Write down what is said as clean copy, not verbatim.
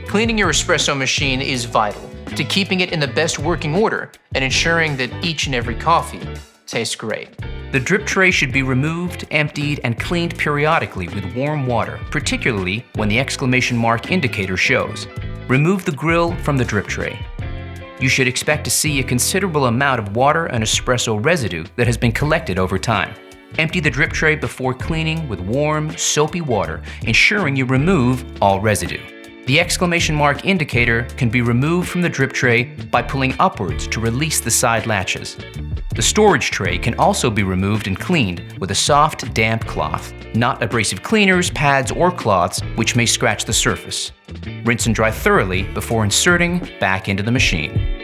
Cleaning your espresso machine is vital to keeping it in the best working order and ensuring that each and every coffee tastes great. The drip tray should be removed, emptied, and cleaned periodically with warm water, particularly when the exclamation mark indicator shows. Remove the grill from the drip tray. You should expect to see a considerable amount of water and espresso residue that has been collected over time. Empty the drip tray before cleaning with warm, soapy water, ensuring you remove all residue. The exclamation mark indicator can be removed from the drip tray by pulling upwards to release the side latches. The storage tray can also be removed and cleaned with a soft, damp cloth, not abrasive cleaners, pads, or cloths which may scratch the surface. Rinse and dry thoroughly before inserting back into the machine.